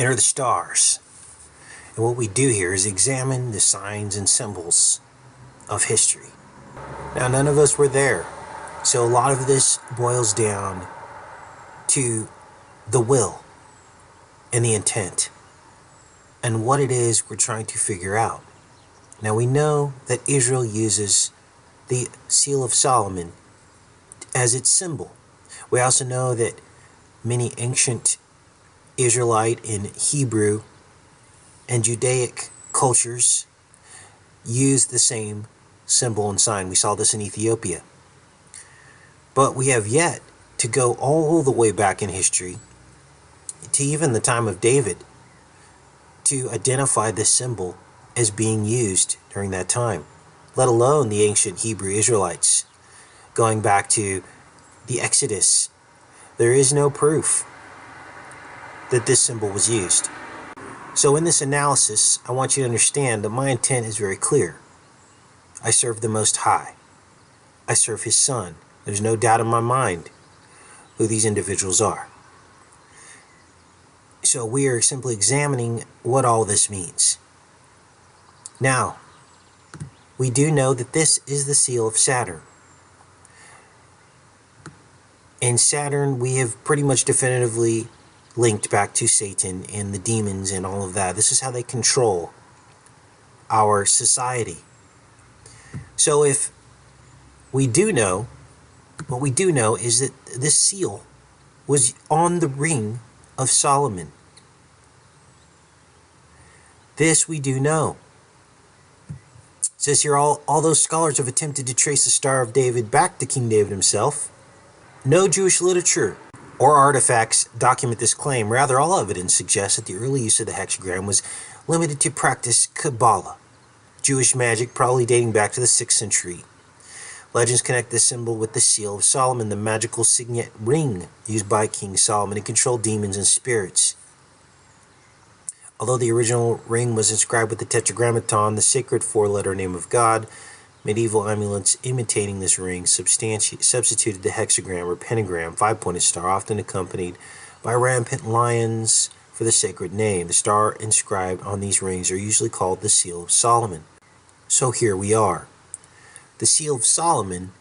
enter the stars. And what we do here is examine the signs and symbols of history. Now, none of us were there, so a lot of this boils down to the will and the intent and what it is we're trying to figure out. Now, we know that Israel uses the Seal of Solomon as its symbol. We also know that many ancient Israelite and Hebrew and Judaic cultures use the same symbol and sign. We saw this in Ethiopia. But we have yet to go all the way back in history to even the time of David to identify this symbol as being used during that time, let alone the ancient Hebrew Israelites. Going back to the Exodus, there is no proof that this symbol was used. So in this analysis, I want you to understand that my intent is very clear. I serve the Most High. I serve His Son. There's no doubt in my mind who these individuals are. So we are simply examining what all this means. Now, we do know that this is the seal of Saturn. And Saturn, we have pretty much definitively linked back to Satan and the demons and all of that. This is how they control our society. So if we do know, what we do know is that this seal was on the ring of Solomon. This we do know. It says here, all those scholars have attempted to trace the Star of David back to King David himself. No Jewish literature or artifacts document this claim. Rather, all evidence suggests that the early use of the hexagram was limited to practice Kabbalah, Jewish magic probably dating back to the 6th century. Legends connect this symbol with the Seal of Solomon, the magical signet ring used by King Solomon to control demons and spirits. Although the original ring was inscribed with the Tetragrammaton, the sacred four-letter name of God, medieval amulets imitating this ring substituted the hexagram or pentagram, five-pointed star, often accompanied by rampant lions for the sacred name. The star inscribed on these rings are usually called the Seal of Solomon. So here we are. The Seal of Solomon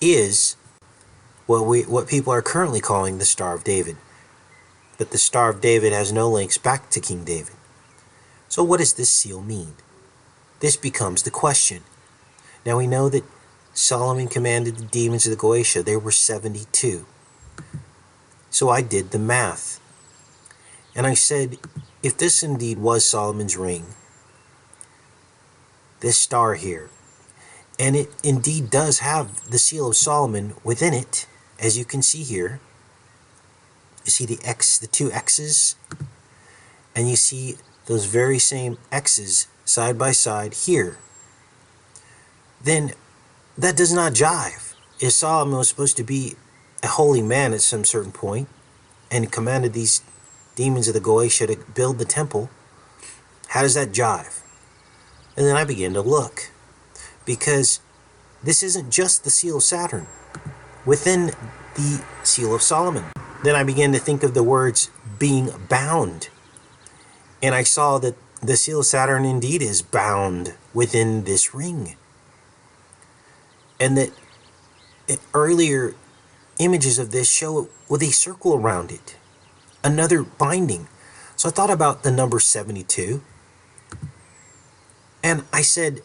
is what people are currently calling the Star of David. But the Star of David has no links back to King David. So what does this seal mean? This becomes the question. Now we know that Solomon commanded the demons of the Goetia. There were 72. So I did the math. And I said, if this indeed was Solomon's ring, this star here, and it indeed does have the Seal of Solomon within it, as you can see here. You see the X, the two X's, and you see those very same X's side by side here. Then that does not jive. If Solomon was supposed to be a holy man at some certain point and commanded these demons of the Goetia to build the temple, how does that jive? And then I began to look, because this isn't just the Seal of Saturn within the Seal of Solomon. Then I began to think of the words being bound, and I saw that the Seal of Saturn indeed is bound within this ring, and that earlier images of this show it with a circle around it, another binding. So I thought about the number 72, and I said,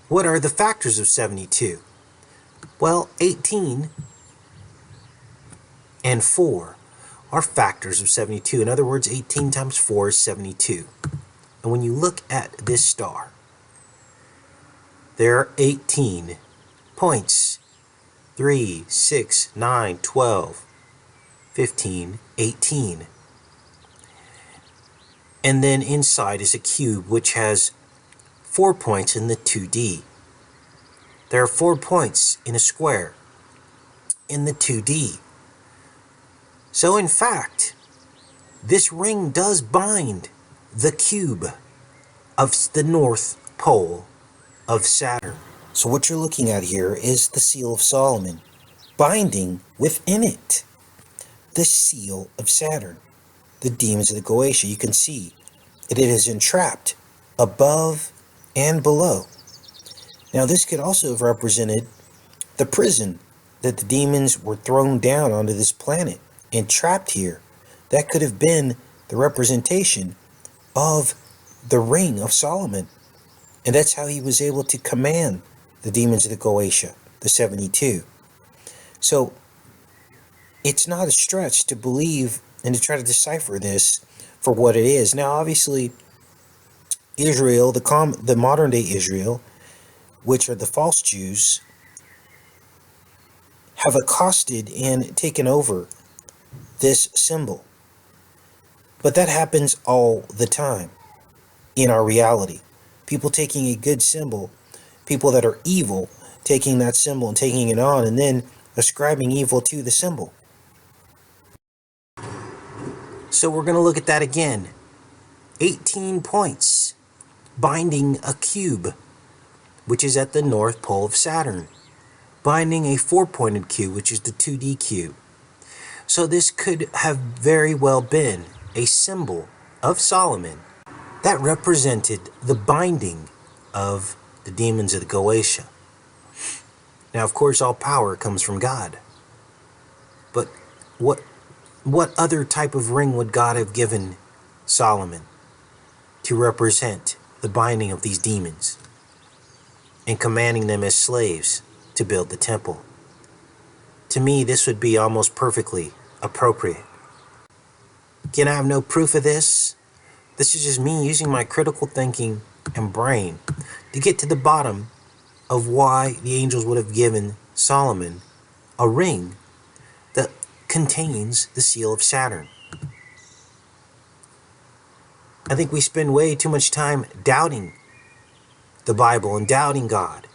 what are the factors of 72? Well, 18 and 4 are factors of 72. In other words, 18 times 4 is 72. And when you look at this star, there are 18 points. 3, 6, 9, 12, 15, 18. And then inside is a cube which has 4 points in the 2D. There are 4 points in a square in the 2D. So in fact, this ring does bind the cube of the North Pole of Saturn. So what you're looking at here is the Seal of Solomon, binding within it the Seal of Saturn. the demons of the Goetia. You can see that it is entrapped above and below. Now this could also have represented the prison that the demons were thrown down onto this planet and trapped here. That could have been the representation of the ring of Solomon. And that's how he was able to command the demons of the Goetia, the 72. So it's not a stretch to believe and to try to decipher this for what it is. Now, obviously, Israel, the modern day Israel, which are the false Jews, have accosted and taken over this symbol. But that happens all the time in our reality. People taking a good symbol, people that are evil, taking that symbol and taking it on, and then ascribing evil to the symbol. So we're going to look at that again. 18 points binding a cube, which is at the North Pole of Saturn, binding a 4-pointed cube, which is the 2D cube. So this could have very well been a symbol of Solomon that represented the binding of the demons of the Goetia. Now, of course, all power comes from God. But what other type of ring would God have given Solomon to represent the binding of these demons and commanding them as slaves to build the temple? To me, this would be almost perfectly appropriate. Again, I have no proof of this. This is just me using my critical thinking and brain to get to the bottom of why the angels would have given Solomon a ring that contains the seal of Saturn. I think we spend way too much time doubting the Bible and doubting God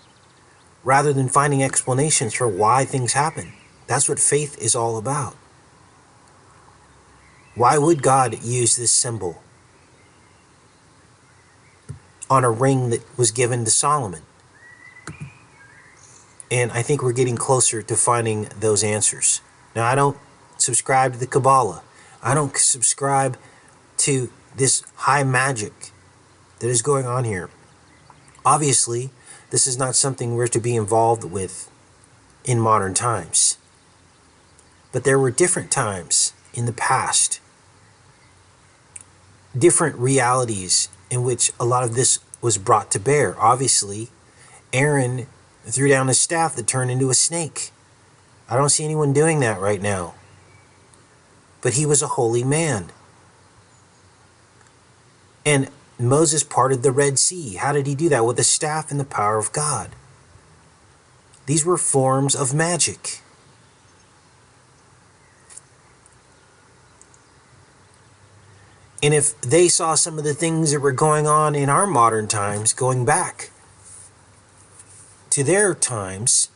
rather than finding explanations for why things happen. That's what faith is all about. Why would God use this symbol on a ring that was given to Solomon? And I think we're getting closer to finding those answers. Now, I don't subscribe to the Kabbalah. I don't subscribe to this high magic that is going on here. Obviously, this is not something we're to be involved with in modern times. But there were different times in the past, different realities in which a lot of this was brought to bear. Obviously, Aaron threw down a staff that turned into a snake. I don't see anyone doing that right now. But he was a holy man. And Moses parted the Red Sea. How did he do that? With the staff and the power of God. These were forms of magic. And if they saw some of the things that were going on in our modern times, going back to their times,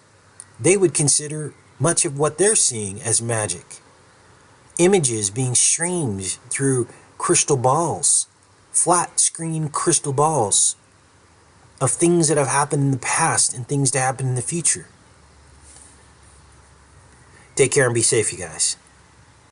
they would consider much of what they're seeing as magic. Images being streamed through crystal balls, flat screen crystal balls of things that have happened in the past and things to happen in the future. Take care and be safe, you guys.